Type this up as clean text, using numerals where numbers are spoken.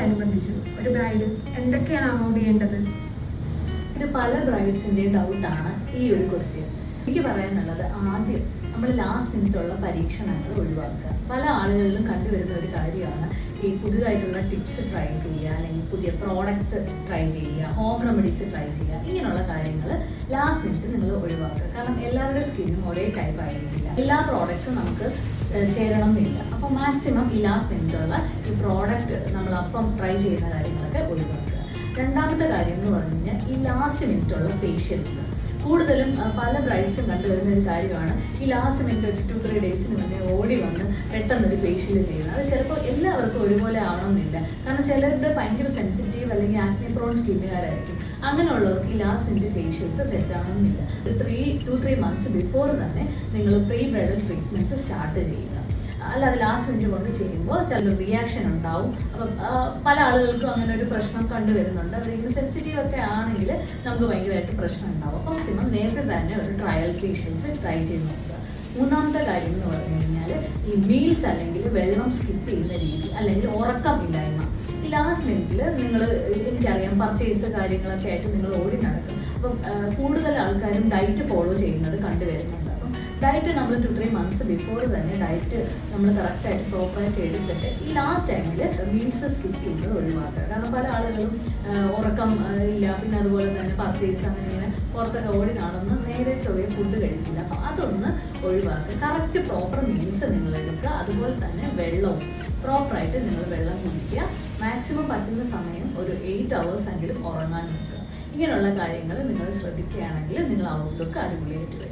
ബർത്ത്ഡേയോടനുബന്ധിച്ച് ഒരു ബ്രൈഡ് എന്തൊക്കെയാണ് അവോയ്ഡ് ചെയ്യേണ്ടത്? ഇത് പല ബ്രൈഡ്സിന്റെയും ഡൗട്ടാണ് ഈ ഒരു ക്വസ്റ്റ്യൻ. എനിക്ക് പറയാനുള്ളത്, ആദ്യം നമ്മൾ ലാസ്റ്റ് മിനിറ്റുള്ള പരീക്ഷണങ്ങൾ ഒഴിവാക്കുക. പല ആളുകളിലും കണ്ടുവരുന്ന ഒരു കാര്യമാണ് ഈ പുതിയതായിട്ടുള്ള ടിപ്സ് ട്രൈ ചെയ്യുക, അല്ലെങ്കിൽ പുതിയ പ്രോഡക്ട്സ് ട്രൈ ചെയ്യുക, ഹോം റെമഡീസ് ട്രൈ ചെയ്യുക. ഇങ്ങനെയുള്ള കാര്യങ്ങൾ ലാസ്റ്റ് മിനിറ്റ് നിങ്ങൾ ഒഴിവാക്കുക. കാരണം എല്ലാവരുടെ സ്കിന്നും ഒരേ ടൈപ്പ് ആയിരിക്കില്ല, എല്ലാ പ്രോഡക്ട്സും നമുക്ക് ചേരണം എന്നില്ല. അപ്പോൾ മാക്സിമം ഈ ലാസ്റ്റ് മിനിറ്റുള്ള ഈ പ്രോഡക്റ്റ് നമ്മൾ അപ്പം ട്രൈ ചെയ്യുന്ന കാര്യങ്ങളൊക്കെ ഒഴിവാക്കുക. രണ്ടാമത്തെ കാര്യം എന്ന് പറഞ്ഞു കഴിഞ്ഞാൽ ഈ ലാസ്റ്റ് മിനിറ്റുള്ള ഫേഷ്യൽസ്. കൂടുതലും പല ബ്രൈഡ്സും കണ്ടുവരുന്ന ഒരു കാര്യമാണ് ഈ ലാസ്റ്റ് മിനിറ്റ് 2-3 ഡേയ്സിന് മുന്നേ ഓടി വന്ന് പെട്ടെന്നൊരു ഫേഷ്യൽ ചെയ്യുന്നത്. അത് ചിലപ്പോൾ എല്ലാവർക്കും ഒരുപോലെ ആവണമെന്നില്ല. കാരണം ചിലരുടെ ഭയങ്കര സെൻസിറ്റീവ് അല്ലെങ്കിൽ ആക്നെ പ്രോൺ സ്കിന്നുകാരായിരിക്കും. അങ്ങനെയുള്ളവർക്ക് ഈ ലാസ്റ്റ് മിനിറ്റ് ഫേഷ്യൽസ് സെറ്റ് ആവണമെന്നില്ല. 2-3 മന്ത്സ് ബിഫോർ തന്നെ നിങ്ങൾ പ്രീ ബ്രൈഡൽ ട്രീറ്റ്മെന്റ്സ് സ്റ്റാർട്ട് ചെയ്യുക. അല്ലാതെ ലാസ്റ്റ് മിനിറ്റ് കൊണ്ട് ചെയ്യുമ്പോൾ ചില റിയാക്ഷൻ ഉണ്ടാവും. അപ്പം പല ആളുകൾക്കും അങ്ങനെ ഒരു പ്രശ്നം കണ്ടുവരുന്നുണ്ട്. അവരിങ്ങനെ സെൻസിറ്റീവ് ഒക്കെ ആണെങ്കിൽ നമുക്ക് ഭയങ്കരമായിട്ട് പ്രശ്നം ഉണ്ടാവും. അപ്പം മാക്സിമം നേരത്തെ തന്നെ ഒരു ട്രയൽ ഫേഷ്യൽസ് ട്രൈ ചെയ്ത് നോക്കുക. മൂന്നാമത്തെ കാര്യം എന്ന് പറഞ്ഞു കഴിഞ്ഞാൽ ഈ മീൽസ് അല്ലെങ്കിൽ വെള്ളം സ്കിപ്പ് ചെയ്യുന്ന രീതി, അല്ലെങ്കിൽ ഉറക്കമില്ലായ്മ. ഈ ലാസ്റ്റ് മിനിറ്റിൽ നിങ്ങൾ, എനിക്കറിയാം, പർച്ചേസ് കാര്യങ്ങളൊക്കെ ആയിട്ട് നിങ്ങൾ ഓടി നടക്കും. അപ്പം കൂടുതൽ ആൾക്കാരും ഡയറ്റ് ഫോളോ ചെയ്യുന്നത് കണ്ടുവരുന്നുണ്ട്. ഡയറ്റ് നമ്മൾ 2-3 മന്ത്സ് ബിഫോർ തന്നെ ഡയറ്റ് നമ്മൾ കറക്റ്റായിട്ട് പ്രോപ്പറായിട്ട് എടുത്തിട്ട് ഈ ലാസ്റ്റ് ടൈമിൽ മീൽസ് സ്കിപ്പ് ചെയ്യുന്നത് ഒഴിവാക്കുക. കാരണം പല ആളുകളും ഉറക്കം ഇല്ല, പിന്നെ അതുപോലെ തന്നെ പർച്ചേസ് അങ്ങനെ ഇങ്ങനെ പുറത്തൊക്കെ ഓടി നടന്ന് നേരെ ചൊവ്വ ഫുഡ് കഴിക്കില്ല. അപ്പം അതൊന്ന് ഒഴിവാക്കുക. കറക്റ്റ് പ്രോപ്പർ മീൽസ് നിങ്ങൾ എടുക്കുക. അതുപോലെ തന്നെ വെള്ളവും പ്രോപ്പറായിട്ട് നിങ്ങൾ വെള്ളം കുടിക്കുക. മാക്സിമം പറ്റുന്ന സമയം ഒരു 8 hours എങ്കിലും ഉറങ്ങാൻ നോക്കുക. ഇങ്ങനെയുള്ള കാര്യങ്ങൾ നിങ്ങൾ ശ്രദ്ധിക്കുകയാണെങ്കിൽ നിങ്ങൾ ഔട്ട്ലുക്ക് അടിപൊളിയായിട്ട് വരും.